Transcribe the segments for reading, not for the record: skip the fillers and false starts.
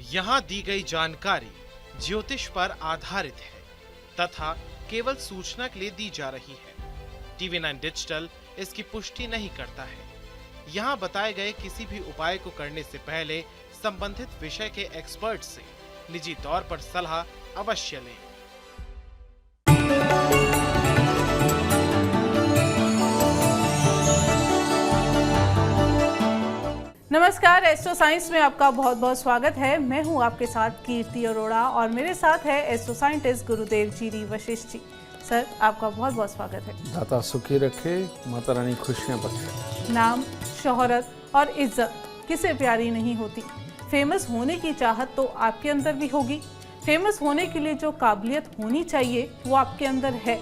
यहाँ दी गई जानकारी ज्योतिष पर आधारित है तथा केवल सूचना के लिए दी जा रही है। TV9 डिजिटल इसकी पुष्टि नहीं करता है। यहाँ बताए गए किसी भी उपाय को करने से पहले संबंधित विषय के एक्सपर्ट से निजी तौर पर सलाह अवश्य लें। नमस्कार, एस्ट्रो साइंस में आपका बहुत बहुत स्वागत है। मैं हूं आपके साथ कीर्ति अरोड़ा और मेरे साथ है एस्ट्रो साइंटिस्ट गुरुदेव जी वशिष्ठ जी। सर, आपका बहुत बहुत स्वागत है। दाता सुखी रखे, माता रानी खुशियाँ बख्शे। नाम, शोहरत और इज्जत किसे प्यारी नहीं होती। फेमस होने की चाहत तो आपके अंदर भी होगी। फेमस होने के लिए जो काबिलियत होनी चाहिए वो आपके अंदर है,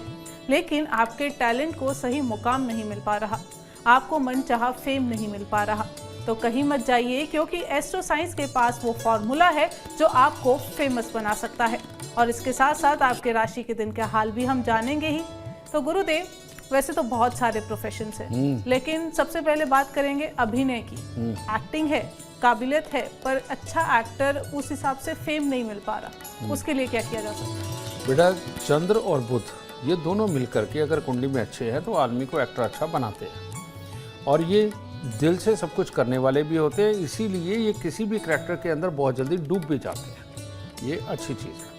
लेकिन आपके टैलेंट को सही मुकाम नहीं मिल पा रहा। आपको मनचाहा फेम नहीं मिल पा रहा। तो कहीं मत जाइए, क्योंकि एस्ट्रो साइंस के पास वो फॉर्मूला है जो आपको फेमस बना सकता है। और इसके साथ साथ आपके राशि के दिन के हाल भी हम जानेंगे ही। तो गुरुदेव, वैसे तो बहुत सारे प्रोफेशंस हैं, लेकिन सबसे पहले बात करेंगे अभिनय की। एक्टिंग है, काबिलियत है, पर अच्छा एक्टर उस हिसाब से फेम नहीं मिल पा रहा। उसके लिए क्या किया जा सकता है? बेटा, चंद्र और बुध ये दोनों मिलकर के अगर कुंडली में अच्छे हैं तो आदमी को एक्टर अच्छा बनाते हैं। और ये दिल से सब कुछ करने वाले भी होते हैं, इसीलिए ये किसी भी करैक्टर के अंदर बहुत जल्दी डूब भी जाते हैं। ये अच्छी चीज़ है,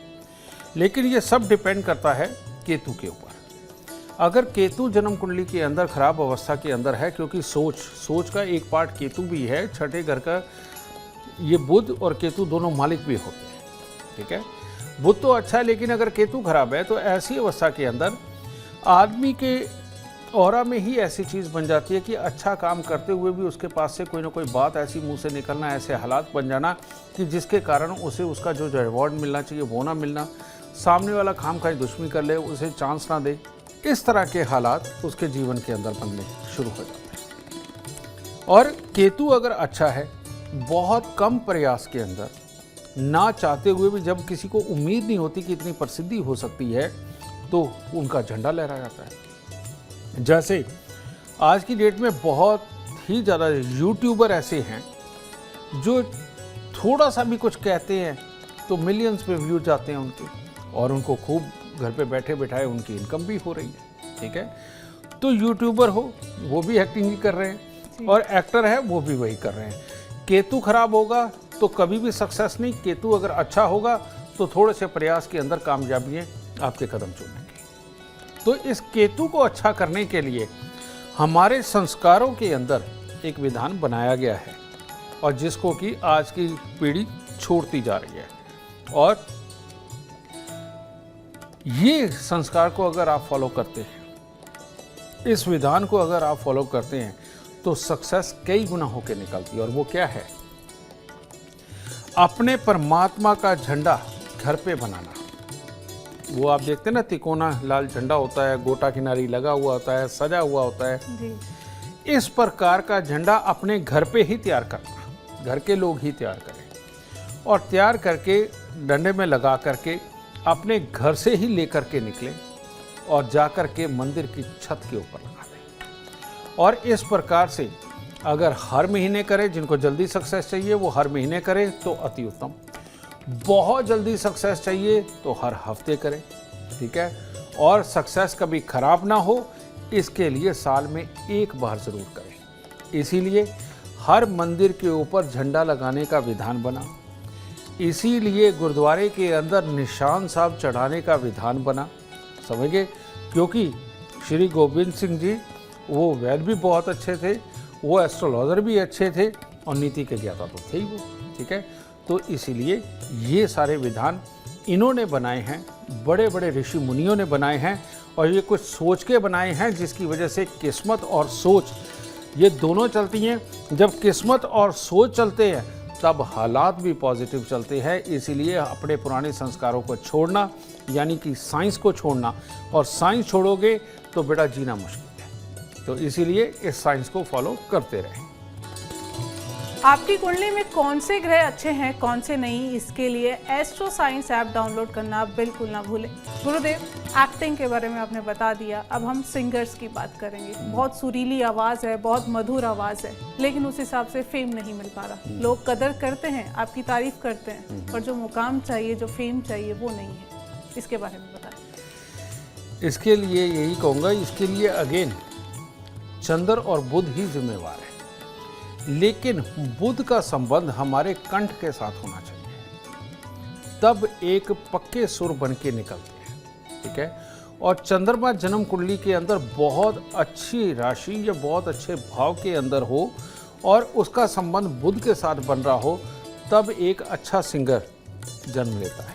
लेकिन ये सब डिपेंड करता है केतु के ऊपर। अगर केतु जन्म कुंडली के अंदर खराब अवस्था के अंदर है, क्योंकि सोच का एक पार्ट केतु भी है, छठे घर का ये बुध और केतु दोनों मालिक भी होते हैं। ठीक है, बुध तो अच्छा है, लेकिन अगर केतु खराब है तो ऐसी अवस्था के अंदर आदमी के ऑरा में ही ऐसी चीज़ बन जाती है कि अच्छा काम करते हुए भी उसके पास से कोई ना कोई बात ऐसी मुंह से निकलना, ऐसे हालात बन जाना कि जिसके कारण उसे उसका जो रिवॉर्ड मिलना चाहिए वो ना मिलना, सामने वाला खाम खाई दुश्मनी कर ले, उसे चांस ना दे। इस तरह के हालात उसके जीवन के अंदर बनने शुरू हो जाते हैं। और केतु अगर अच्छा है, बहुत कम प्रयास के अंदर, ना चाहते हुए भी, जब किसी को उम्मीद नहीं होती कि इतनी प्रसिद्धि हो सकती है, तो उनका झंडा लहरा जाता है। जैसे आज की डेट में बहुत ही ज़्यादा यूट्यूबर ऐसे हैं जो थोड़ा सा भी कुछ कहते हैं तो मिलियंस पे व्यूज जाते हैं उनके, और उनको खूब घर पे बैठे बैठाए उनकी इनकम भी हो रही है। ठीक है, तो यूट्यूबर हो वो भी एक्टिंग ही कर रहे हैं, और एक्टर है वो भी वही कर रहे हैं। केतु खराब होगा तो कभी भी सक्सेस नहीं। केतु अगर अच्छा होगा तो थोड़े से प्रयास के अंदर कामयाबियाँ आपके कदम चूमेंगे। तो इस केतु को अच्छा करने के लिए हमारे संस्कारों के अंदर एक विधान बनाया गया है, और जिसको कि आज की पीढ़ी छोड़ती जा रही है। और ये संस्कार को अगर आप फॉलो करते हैं, इस विधान को अगर आप फॉलो करते हैं, तो सक्सेस कई गुना होकर निकलती है। और वो क्या है? अपने परमात्मा का झंडा घर पे बनाना। वो आप देखते हैं ना, तिकोना लाल झंडा होता है, गोटा किनारी लगा हुआ होता है, सजा हुआ होता है जी। इस प्रकार का झंडा अपने घर पे ही तैयार करना, घर के लोग ही तैयार करें, और तैयार करके डंडे में लगा करके अपने घर से ही लेकर के निकलें और जाकर के मंदिर की छत के ऊपर लगा दें। और इस प्रकार से अगर हर महीने करें, जिनको जल्दी सक्सेस चाहिए वो हर महीने करें तो अति उत्तम। बहुत जल्दी सक्सेस चाहिए तो हर हफ्ते करें। ठीक है, और सक्सेस कभी खराब ना हो इसके लिए साल में एक बार ज़रूर करें। इसीलिए हर मंदिर के ऊपर झंडा लगाने का विधान बना, इसीलिए गुरुद्वारे के अंदर निशान साहब चढ़ाने का विधान बना। समझ गए? क्योंकि श्री गोविंद सिंह जी वो वैद भी बहुत अच्छे थे, वो एस्ट्रोलॉजर भी अच्छे थे, और नीति के ज्ञाता तो थे ही वो। ठीक है, तो इसीलिए ये सारे विधान इन्होंने बनाए हैं, बड़े बड़े ऋषि मुनियों ने बनाए हैं, और ये कुछ सोच के बनाए हैं, जिसकी वजह से किस्मत और सोच ये दोनों चलती हैं। जब किस्मत और सोच चलते हैं तब हालात भी पॉजिटिव चलते हैं। इसीलिए अपने पुराने संस्कारों को छोड़ना, यानी कि साइंस को छोड़ना, और साइंस छोड़ोगे तो बेटा जीना मुश्किल है। तो इसीलिए इस साइंस को फॉलो करते रहें। आपकी कुंडली में कौन से ग्रह अच्छे हैं कौन से नहीं, इसके लिए एस्ट्रो साइंस ऐप डाउनलोड करना बिल्कुल ना भूलें। गुरुदेव, एक्टिंग के बारे में आपने बता दिया, अब हम सिंगर्स की बात करेंगे। बहुत सुरीली आवाज़ है, बहुत मधुर आवाज़ है, लेकिन उस हिसाब से फेम नहीं मिल पा रहा। लोग कदर करते हैं, आपकी तारीफ करते हैं, पर जो मुकाम चाहिए, जो फेम चाहिए, वो नहीं है। इसके बारे में बताएं। इसके लिए यही कहूँगा, इसके लिए अगेन चंद्र और बुध ही जिम्मेवार है, लेकिन बुध का संबंध हमारे कंठ के साथ होना चाहिए, तब एक पक्के सुर बन के निकलते हैं। ठीक है। और चंद्रमा जन्म कुंडली के अंदर बहुत अच्छी राशि या बहुत अच्छे भाव के अंदर हो और उसका संबंध बुध के साथ बन रहा हो, तब एक अच्छा सिंगर जन्म लेता है।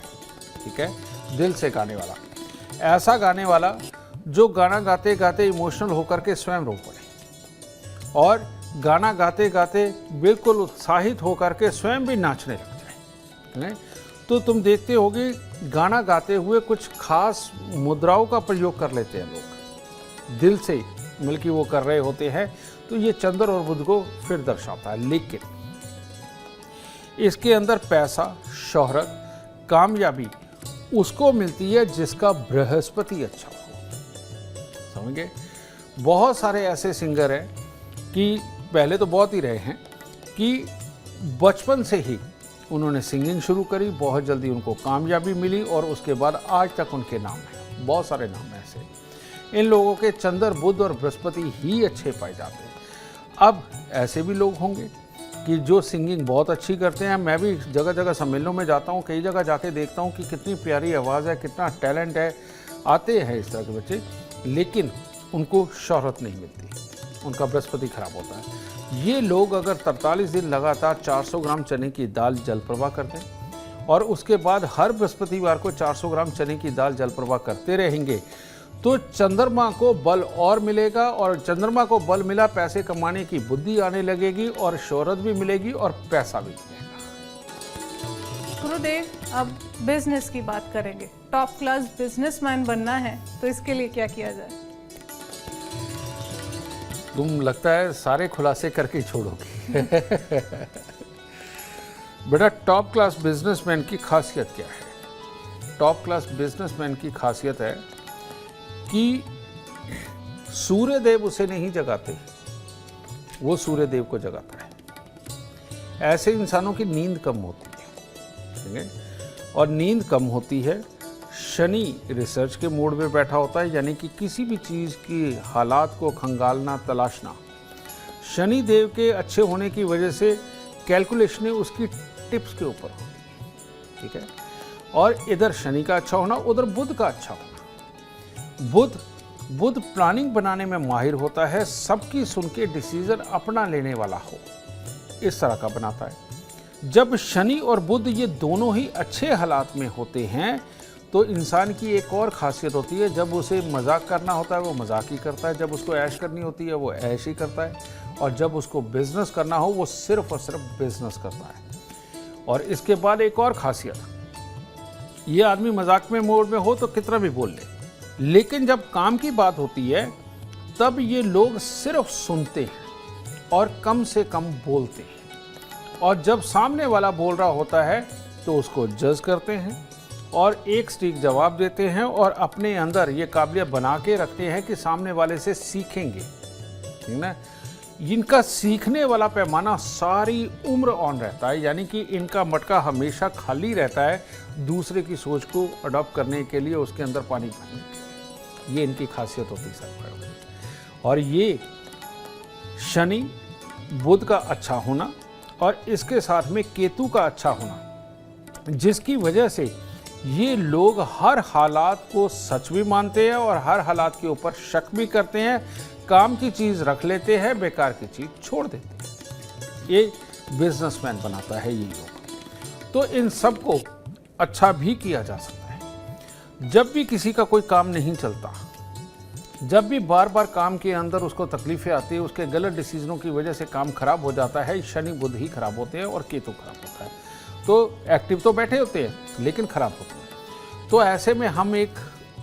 ठीक है। दिल से गाने वाला, ऐसा गाने वाला जो गाना गाते गाते इमोशनल होकर के स्वयं रो पड़े और गाना गाते गाते बिल्कुल उत्साहित होकर के स्वयं भी नाचने लग जाए। तो तुम देखते होगे गाना गाते हुए कुछ खास मुद्राओं का प्रयोग कर लेते हैं लोग, दिल से बल्कि वो कर रहे होते हैं। तो ये चंद्र और बुध को फिर दर्शाता है। लेकिन इसके अंदर पैसा, शोहरत, कामयाबी उसको मिलती है जिसका बृहस्पति अच्छा हो। समझ गए। बहुत सारे ऐसे सिंगर हैं कि पहले तो बहुत ही रहे हैं कि बचपन से ही उन्होंने सिंगिंग शुरू करी, बहुत जल्दी उनको कामयाबी मिली और उसके बाद आज तक उनके नाम हैं। बहुत सारे नाम हैं ऐसे। इन लोगों के चंद्र, बुध और बृहस्पति ही अच्छे पाए जाते हैं। अब ऐसे भी लोग होंगे कि जो सिंगिंग बहुत अच्छी करते हैं। मैं भी जगह जगह सम्मेलनों में जाता हूँ, कई जगह जाके देखता हूँ कि कितनी प्यारी आवाज़ है, कितना टैलेंट है। आते हैं इस तरह के बच्चे, लेकिन उनको शोहरत नहीं मिलती, उनका बृहस्पति खराब होता है। ये लोग अगर 43 दिन लगातार 400 ग्राम चने की दाल जल प्रवाह कर दें और उसके बाद हर बृहस्पतिवार को 400 ग्राम चने की दाल जल प्रवाह करते रहेंगे, तो चंद्रमा को बल और मिलेगा और चंद्रमा को बल मिला, पैसे कमाने की बुद्धि आने लगेगी और शोहरत भी मिलेगी और पैसा भी मिलेगा। गुरुदेव, अब बिजनेस की बात करेंगे। टॉप क्लास बिजनेसमैन बनना है तो इसके लिए क्या किया जाए? तुम लगता है सारे खुलासे करके छोड़ोगी। बेटा, टॉप क्लास बिजनेसमैन की खासियत क्या है? टॉप क्लास बिजनेसमैन की खासियत है कि सूर्य देव उसे नहीं जगाते, वो सूर्य देव को जगाता है। ऐसे इंसानों की नींद कम होती है। ठीक है। और नींद कम होती है, शनि रिसर्च के मोड में बैठा होता है, यानी कि किसी भी चीज़ की हालात को खंगालना, तलाशना। शनि देव के अच्छे होने की वजह से कैलकुलेशनें उसकी टिप्स के ऊपर होती है। ठीक है। और इधर शनि का अच्छा होना, उधर बुध का अच्छा होना। बुध प्लानिंग बनाने में माहिर होता है, सबकी सुन के डिसीजन अपना लेने वाला हो, इस तरह का बनाता है। जब शनि और बुध ये दोनों ही अच्छे हालात में होते हैं तो इंसान की एक और खासियत होती है, जब उसे मजाक करना होता है वो मजाक ही करता है, जब उसको ऐश करनी होती है वो ऐश ही करता है, और जब उसको बिजनेस करना हो वो सिर्फ और सिर्फ बिजनेस करता है। और इसके बाद एक और खासियत, ये आदमी मजाक में मोड में हो तो कितना भी बोल ले, लेकिन जब काम की बात होती है तब ये लोग सिर्फ सुनते हैं और कम से कम बोलते हैं। और जब सामने वाला बोल रहा होता है तो उसको जज करते हैं और एक स्ट्रीक जवाब देते हैं और अपने अंदर ये काबिलियत बना के रखते हैं कि सामने वाले से सीखेंगे। ठीक ना। इनका सीखने वाला पैमाना सारी उम्र ऑन रहता है, यानी कि इनका मटका हमेशा खाली रहता है दूसरे की सोच को अडॉप्ट करने के लिए, उसके अंदर पानी भरने के लिए। ये इनकी खासियत होती है। और ये शनि बुध का अच्छा होना और इसके साथ में केतु का अच्छा होना, जिसकी वजह से ये लोग हर हालात को सच भी मानते हैं और हर हालात के ऊपर शक भी करते हैं। काम की चीज़ रख लेते हैं, बेकार की चीज़ छोड़ देते हैं। ये बिजनेसमैन बनाता है ये लोग। तो इन सब को अच्छा भी किया जा सकता है। जब भी किसी का कोई काम नहीं चलता, जब भी बार बार काम के अंदर उसको तकलीफें आती है, उसके गलत डिसीजनों की वजह से काम खराब हो जाता है, शनि बुध ही खराब होते हैं और केतु खराब होता है। तो एक्टिव तो बैठे होते हैं लेकिन खराब होते हैं। तो ऐसे में हम एक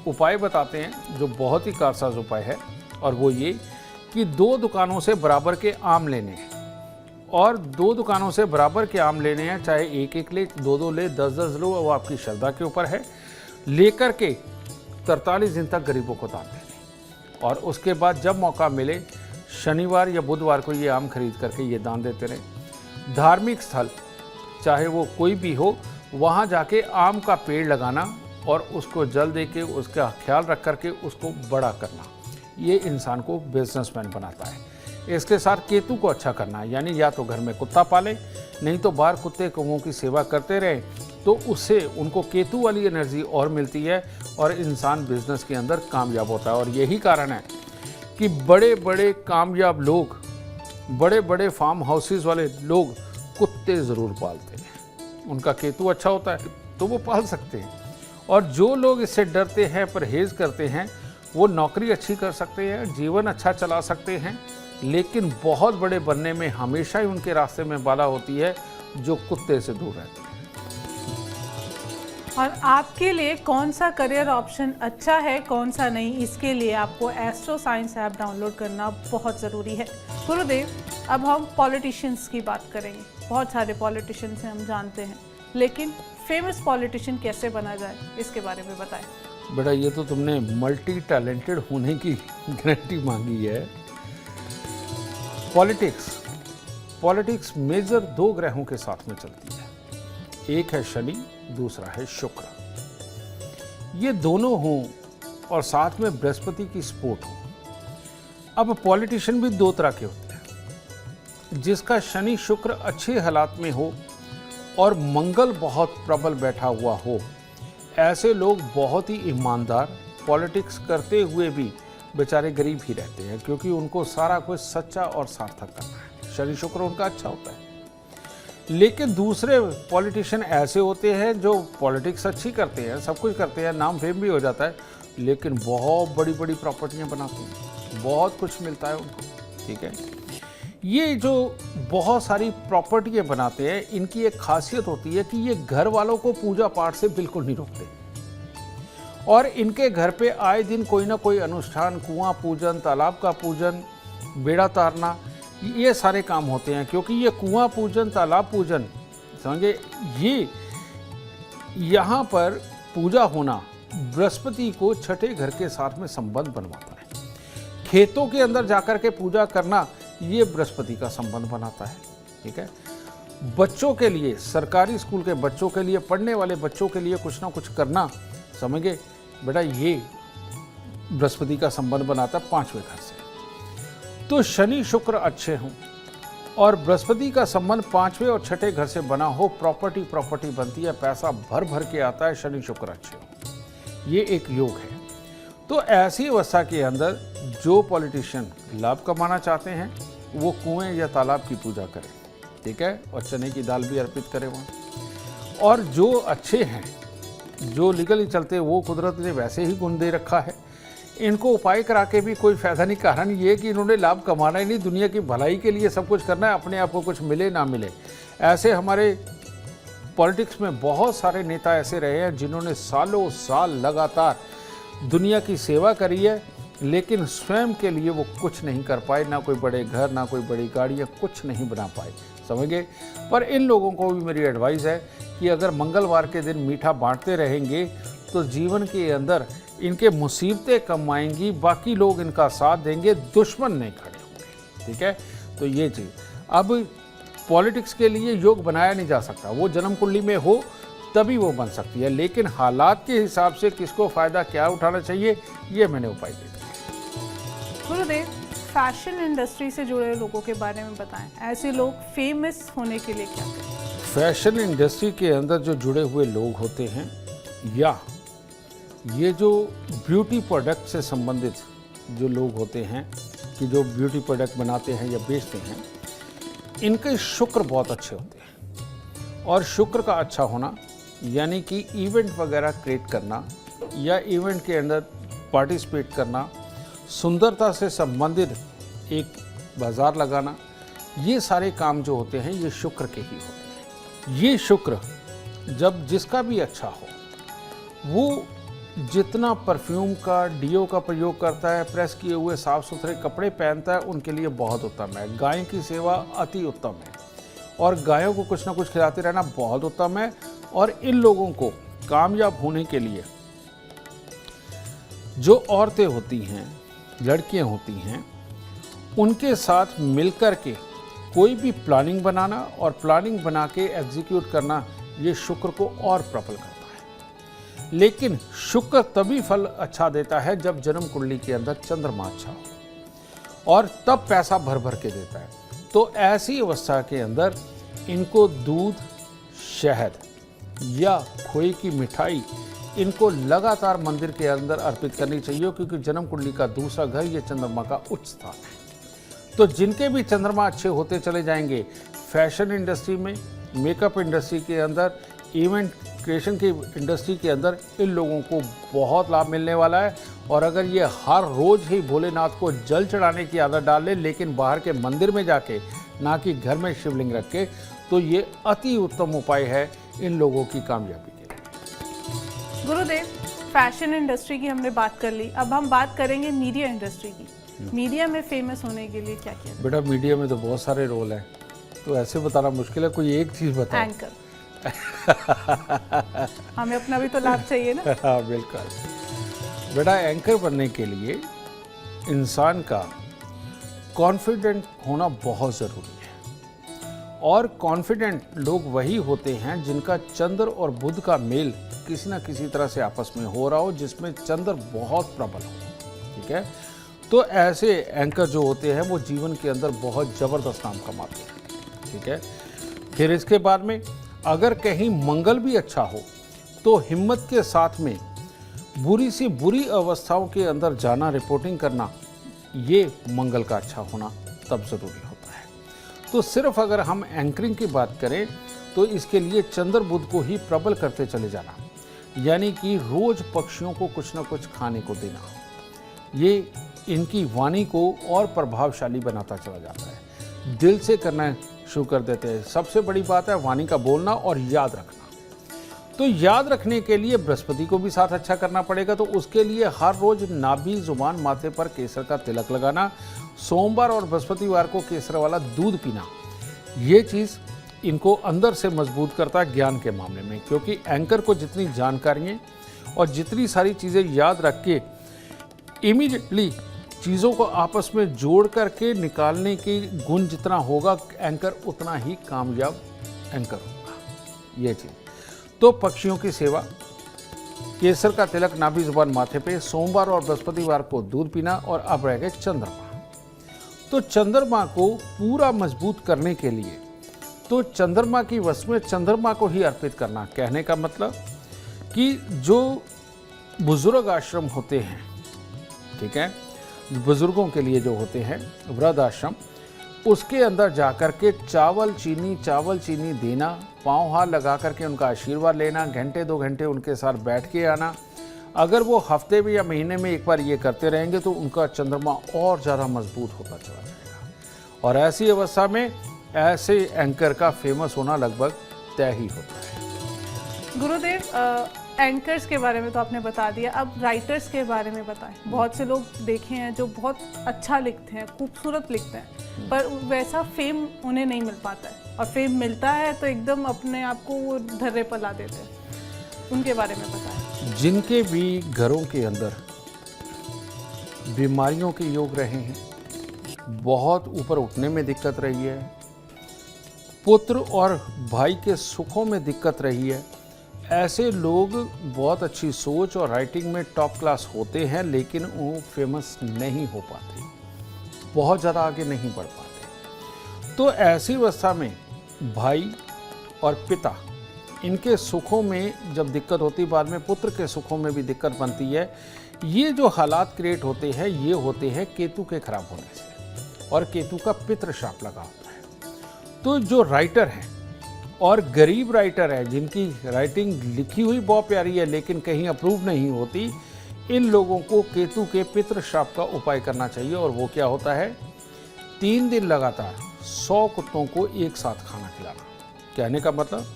उपाय बताते हैं जो बहुत ही कारसाज उपाय है, और वो ये कि 2 दुकानों से बराबर के आम लेने हैं और 2 दुकानों से बराबर के आम लेने हैं, चाहे एक एक ले, 2-2 ले, 10-10 लो, वो आपकी श्रद्धा के ऊपर है। लेकर के 43 दिन तक गरीबों को दान देने और उसके बाद जब मौका मिले शनिवार या बुधवार को ये आम खरीद करके ये दान देते रहे। धार्मिक स्थल चाहे वो कोई भी हो, वहाँ जाके आम का पेड़ लगाना और उसको जल दे के उसका ख्याल रख करके उसको बड़ा करना, ये इंसान को बिजनेसमैन बनाता है। इसके साथ केतु को अच्छा करना, यानी या तो घर में कुत्ता पाले, नहीं तो बाहर कुत्ते कौवों की सेवा करते रहे, तो उससे उनको केतु वाली एनर्जी और मिलती है और इंसान बिजनेस के अंदर कामयाब होता है। और यही कारण है कि बड़े बड़े कामयाब लोग, बड़े बड़े फार्म हाउसेस वाले लोग कुत्ते ज़रूर पालते हैं। उनका केतु अच्छा होता है तो वो पाल सकते हैं। और जो लोग इससे डरते हैं, परहेज़ करते हैं, वो नौकरी अच्छी कर सकते हैं, जीवन अच्छा चला सकते हैं, लेकिन बहुत बड़े बनने में हमेशा ही उनके रास्ते में बाधा होती है जो कुत्ते से दूर रहते हैं। और आपके लिए कौन सा करियर ऑप्शन अच्छा है, कौन सा नहीं, इसके लिए आपको एस्ट्रो साइंस ऐप डाउनलोड करना बहुत ज़रूरी है। गुरुदेव, अब हम पॉलिटिशियंस की बात करेंगे। बहुत सारे पॉलिटिशियंस हैं, हम जानते हैं, लेकिन फेमस पॉलिटिशियन कैसे बना जाए, इसके बारे में बताएं। बेटा, ये तो तुमने मल्टी टैलेंटेड होने की गारंटी मांगी है। पॉलिटिक्स मेजर 2 ग्रहों के साथ में चलती है, एक है शनि, दूसरा है शुक्र। ये दोनों हों और साथ में बृहस्पति की सपोर्ट हो। अब पॉलिटिशियन भी 2 तरह के होते हैं, जिसका शनि शुक्र अच्छे हालात में हो और मंगल बहुत प्रबल बैठा हुआ हो। ऐसे लोग बहुत ही ईमानदार, पॉलिटिक्स करते हुए भी बेचारे गरीब ही रहते हैं, क्योंकि उनको सारा कुछ सच्चा और सार्थक करना है। शनि शुक्र उनका अच्छा होता है। लेकिन दूसरे पॉलिटिशियन ऐसे होते हैं जो पॉलिटिक्स अच्छी करते हैं, सब कुछ करते हैं, नाम फेम भी हो जाता है, लेकिन बहुत बड़ी बड़ी प्रॉपर्टियां बनाते हैं, बहुत कुछ मिलता है उनको। ठीक है, ये जो बहुत सारी प्रॉपर्टियां बनाते हैं, इनकी एक खासियत होती है कि ये घर वालों को पूजा पाठ से बिल्कुल नहीं रोकते और इनके घर पे आए दिन कोई ना कोई अनुष्ठान, कुआं पूजन, तालाब का पूजन, बेड़ा तारना, ये सारे काम होते हैं। क्योंकि ये कुआं पूजन, तालाब पूजन, समझे, ये यहाँ पर पूजा होना बृहस्पति को छठे घर के साथ में संबंध बनवाता है। खेतों के अंदर जाकर के पूजा करना, ये बृहस्पति का संबंध बनाता है। ठीक है, बच्चों के लिए, सरकारी स्कूल के बच्चों के लिए, पढ़ने वाले बच्चों के लिए कुछ ना कुछ करना, समझे बेटा, ये बृहस्पति का संबंध बनाता है 5वें घर से। तो शनि शुक्र अच्छे हों और बृहस्पति का संबंध 5वें और छठे घर से बना हो, प्रॉपर्टी बनती है, पैसा भर भर के आता है, शनि शुक्र अच्छे हो, ये एक योग है। तो ऐसी अवस्था के अंदर जो पॉलिटिशियन लाभ कमाना चाहते हैं, वो कुएं या तालाब की पूजा करें, ठीक है, और चने की दाल भी अर्पित करें वहाँ। और जो अच्छे हैं, जो लीगली चलते, वो कुदरत ने वैसे ही गुण दे रखा है, इनको उपाय करा के भी कोई फायदा नहीं। कारण ये कि इन्होंने लाभ कमाना ही नहीं, दुनिया की भलाई के लिए सब कुछ करना है, अपने आप को कुछ मिले ना मिले। ऐसे हमारे पॉलिटिक्स में बहुत सारे नेता ऐसे रहे हैं जिन्होंने सालों साल लगातार दुनिया की सेवा करी है, लेकिन स्वयं के लिए वो कुछ नहीं कर पाए, ना कोई बड़े घर, ना कोई बड़ी गाड़ियाँ, कुछ नहीं बना पाए, समझ गए। पर इन लोगों को भी मेरी एडवाइस है कि अगर मंगलवार के दिन मीठा बांटते रहेंगे तो जीवन के अंदर इनके मुसीबतें कम आएंगी, बाकी लोग इनका साथ देंगे, दुश्मन नहीं खड़े होंगे। ठीक है, तो ये चीज़। अब पॉलिटिक्स के लिए योग बनाया नहीं जा सकता, वो जन्म कुंडली में हो तभी वो बन सकती है, लेकिन हालात के हिसाब से किसको फ़ायदा क्या उठाना चाहिए, ये मैंने उपाय दे दिया। गुरुदेव, फैशन इंडस्ट्री से जुड़े लोगों के बारे में बताएं, ऐसे लोग फेमस होने के लिए क्या करें? फैशन इंडस्ट्री के अंदर जो जुड़े हुए लोग होते हैं, या ये जो ब्यूटी प्रोडक्ट से संबंधित जो लोग होते हैं, कि जो ब्यूटी प्रोडक्ट बनाते हैं या बेचते हैं, इनके शुक्र बहुत अच्छे होते हैं। और शुक्र का अच्छा होना यानी कि इवेंट वगैरह क्रिएट करना या इवेंट के अंदर पार्टिसिपेट करना, सुंदरता से संबंधित एक बाज़ार लगाना, ये सारे काम जो होते हैं ये शुक्र के ही होते हैं। ये शुक्र जब जिसका भी अच्छा हो, वो जितना परफ्यूम का, डीओ का प्रयोग करता है, प्रेस किए हुए साफ सुथरे कपड़े पहनता है, उनके लिए बहुत उत्तम है। गाय की सेवा अति उत्तम है। और गायों को कुछ ना कुछ खिलाते रहना बहुत उत्तम है। और इन लोगों को कामयाब होने के लिए जो औरतें होती हैं, लड़कियां होती हैं, उनके साथ मिलकर के कोई भी प्लानिंग बनाना और प्लानिंग बना के एग्जीक्यूट करना, ये शुक्र को और प्रबल करता है। लेकिन शुक्र तभी फल अच्छा देता है जब जन्म कुंडली के अंदर चंद्रमा अच्छा हो, और तब पैसा भर भर के देता है। तो ऐसी अवस्था के अंदर इनको दूध, शहद या खोए की मिठाई इनको लगातार मंदिर के अंदर अर्पित करनी चाहिए, क्योंकि जन्म कुंडली का दूसरा घर ये चंद्रमा का उच्च स्थान है। तो जिनके भी चंद्रमा अच्छे होते चले जाएंगे, फैशन इंडस्ट्री में, मेकअप इंडस्ट्री के अंदर, इवेंट क्रिएशन की इंडस्ट्री के अंदर, इन लोगों को बहुत लाभ मिलने वाला है। और अगर ये हर रोज़ ही भोलेनाथ को जल चढ़ाने की आदत डाल ले, लेकिन बाहर के मंदिर में जाके, ना कि घर में शिवलिंग रख के, तो ये अति उत्तम उपाय है इन लोगों की कामयाबी के लिए। गुरुदेव, फैशन इंडस्ट्री की हमने बात कर ली, अब हम बात करेंगे मीडिया इंडस्ट्री की। मीडिया में फेमस होने के लिए क्या किया? बेटा, मीडिया में तो बहुत सारे रोल हैं, तो ऐसे बताना मुश्किल है, कोई एक चीज़ बताओ। एंकर। हमें अपना भी तो लाभ चाहिए ना। हाँ, बिल्कुल बेटा, एंकर बनने के लिए इंसान का कॉन्फिडेंट होना बहुत ज़रूरी है। और कॉन्फिडेंट लोग वही होते हैं जिनका चंद्र और बुध का मेल किसी ना किसी तरह से आपस में हो रहा हो, जिसमें चंद्र बहुत प्रबल हो। ठीक है, तो ऐसे एंकर जो होते हैं वो जीवन के अंदर बहुत ज़बरदस्त नाम कमाते हैं। ठीक है, फिर इसके बाद में अगर कहीं मंगल भी अच्छा हो तो हिम्मत के साथ में बुरी सी बुरी अवस्थाओं के अंदर जाना, रिपोर्टिंग करना, ये मंगल का अच्छा होना तब ज़रूरी होता है। तो सिर्फ अगर हम एंकरिंग की बात करें तो इसके लिए चंद्र बुध को ही प्रबल करते चले जाना, यानी कि रोज़ पक्षियों को कुछ ना कुछ खाने को देना, ये इनकी वाणी को और प्रभावशाली बनाता चला जाता है। दिल से करना शुरू कर देते हैं। सबसे बड़ी बात है वाणी का बोलना और याद रखना। तो याद रखने के लिए बृहस्पति को भी साथ अच्छा करना पड़ेगा। तो उसके लिए हर रोज नाभि, जुबान, माथे पर केसर का तिलक लगाना, सोमवार और बृहस्पतिवार को केसर वाला दूध पीना, ये चीज़ इनको अंदर से मजबूत करता है ज्ञान के मामले में। क्योंकि एंकर को जितनी जानकारियाँ और जितनी सारी चीज़ें याद रख के इमीडिएटली चीज़ों को आपस में जोड़ करके निकालने की गुण जितना होगा, एंकर उतना ही कामयाब एंकर होगा। ये चीज़ तो पक्षियों की सेवा, केसर का तिलक नाभि, जुबान, माथे पे, सोमवार और बृहस्पतिवार को दूध पीना। और अब रह गए चंद्रमा। तो चंद्रमा को पूरा मजबूत करने के लिए तो चंद्रमा की वश में चंद्रमा को ही अर्पित करना। कहने का मतलब कि जो बुजुर्ग आश्रम होते हैं, ठीक है, बुजुर्गों के लिए जो होते हैं वृद्ध आश्रम, उसके अंदर जाकर के चावल चीनी देना, पाँव हाथ लगा करके उनका आशीर्वाद लेना, घंटे 2 घंटे उनके साथ बैठ के आना। अगर वो हफ्ते में या महीने में एक बार ये करते रहेंगे तो उनका चंद्रमा और ज़्यादा मजबूत होता चला जाएगा। और ऐसी अवस्था में ऐसे एंकर का फेमस होना लगभग तय ही होता है। गुरुदेव, एंकर्स के बारे में तो आपने बता दिया, अब राइटर्स के बारे में बताएं। बहुत से लोग देखे हैं जो बहुत अच्छा लिखते हैं, खूबसूरत लिखते हैं, पर वैसा फेम उन्हें नहीं मिल पाता है, और फेम मिलता है तो एकदम अपने आप को वो धर्रे पर ला देते हैं। उनके बारे में बताएं। जिनके भी घरों के अंदर बीमारियों के योग रहे हैं, बहुत ऊपर उठने में दिक्कत रही है, पुत्र और भाई के सुखों में दिक्कत रही है, ऐसे लोग बहुत अच्छी सोच और राइटिंग में टॉप क्लास होते हैं, लेकिन वो फेमस नहीं हो पाते, बहुत ज़्यादा आगे नहीं बढ़ पाते। तो ऐसी अवस्था में भाई और पिता, इनके सुखों में जब दिक्कत होती, बाद में पुत्र के सुखों में भी दिक्कत बनती है। ये जो हालात क्रिएट होते हैं, ये होते हैं केतु के खराब होने से, और केतु का पितृ शाप लगा होता है। तो जो राइटर हैं और गरीब राइटर है, जिनकी राइटिंग लिखी हुई बहुत प्यारी है लेकिन कहीं अप्रूव नहीं होती, इन लोगों को केतु के पितृ श्राप का उपाय करना चाहिए। और वो क्या होता है, 3 दिन लगातार 100 कुत्तों को एक साथ खाना खिलाना। कहने का मतलब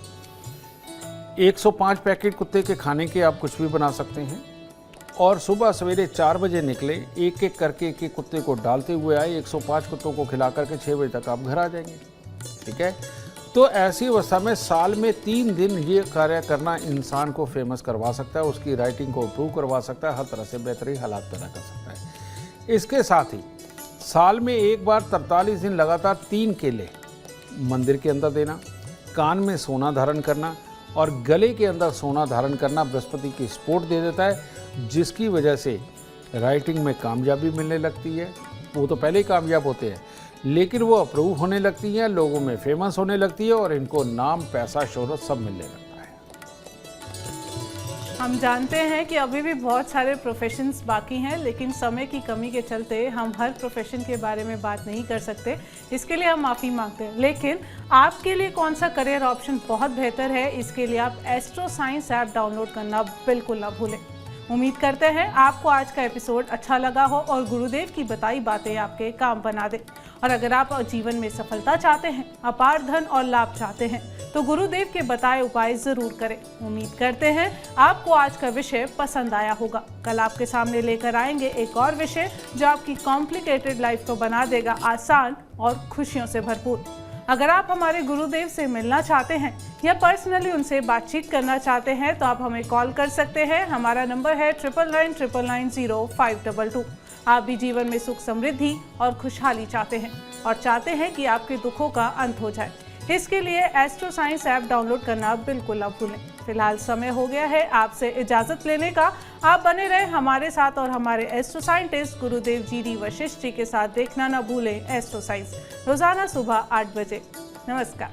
105 पैकेट कुत्ते के खाने के आप कुछ भी बना सकते हैं, और सुबह सवेरे 4 बजे निकले, एक एक करके एक एक कुत्ते को डालते हुए आए, 105 कुत्तों को खिला करके 6 बजे तक आप घर आ जाएंगे। ठीक है, तो ऐसी अवस्था में साल में 3 दिन ये कार्य करना इंसान को फेमस करवा सकता है, उसकी राइटिंग को इम्प्रूव करवा सकता है, हर तरह से बेहतरीन हालात पैदा कर सकता है। इसके साथ ही साल में एक बार 43 दिन लगातार 3 केले मंदिर के अंदर देना, कान में सोना धारण करना और गले के अंदर सोना धारण करना बृहस्पति की सपोर्ट दे देता है, जिसकी वजह से राइटिंग में कामयाबी मिलने लगती है। वो तो पहले ही कामयाब होते हैं, लेकिन वो अप्रूव होने लगती हैं, लोगों में फेमस होने लगती है और इनको नाम, पैसा, शोहरत सब मिलने लगता है। हम जानते हैं कि अभी भी बहुत सारे प्रोफेशंस बाकी हैं, लेकिन समय की कमी के चलते हम हर प्रोफेशन के बारे में बात नहीं कर सकते। इसके लिए हम माफ़ी मांगते हैं। लेकिन आपके लिए कौन सा करियर ऑप्शन बहुत बेहतर है, इसके लिए आप एस्ट्रो साइंस ऐप डाउनलोड करना बिल्कुल ना भूलें। उम्मीद करते हैं आपको आज का एपिसोड अच्छा लगा हो और गुरुदेव की बताई बातें आपके काम बना दे। और अगर आप जीवन में सफलता चाहते हैं, अपार धन और लाभ चाहते हैं, तो गुरुदेव के बताए उपाय जरूर करें। उम्मीद करते हैं आपको आज का विषय पसंद आया होगा। कल आपके सामने लेकर आएंगे एक और विषय जो आपकी कॉम्प्लिकेटेड लाइफ को बना देगा आसान और खुशियों से भरपूर। अगर आप हमारे गुरुदेव से मिलना चाहते हैं या पर्सनली उनसे बातचीत करना चाहते हैं तो आप हमें कॉल कर सकते हैं। हमारा नंबर है 9999900522। आप भी जीवन में सुख, समृद्धि और खुशहाली चाहते हैं और चाहते हैं कि आपके दुखों का अंत हो जाए। इसके लिए एस्ट्रो साइंस ऐप डाउनलोड करना बिल्कुल ना भूलें। फिलहाल समय हो गया है आपसे इजाज़त लेने का। आप बने रहे हमारे साथ और हमारे एस्ट्रो साइंटिस्ट गुरुदेव GD वशिष्ठ जी के साथ देखना ना भूलें एस्ट्रो साइंस, रोजाना सुबह 8 बजे। नमस्कार।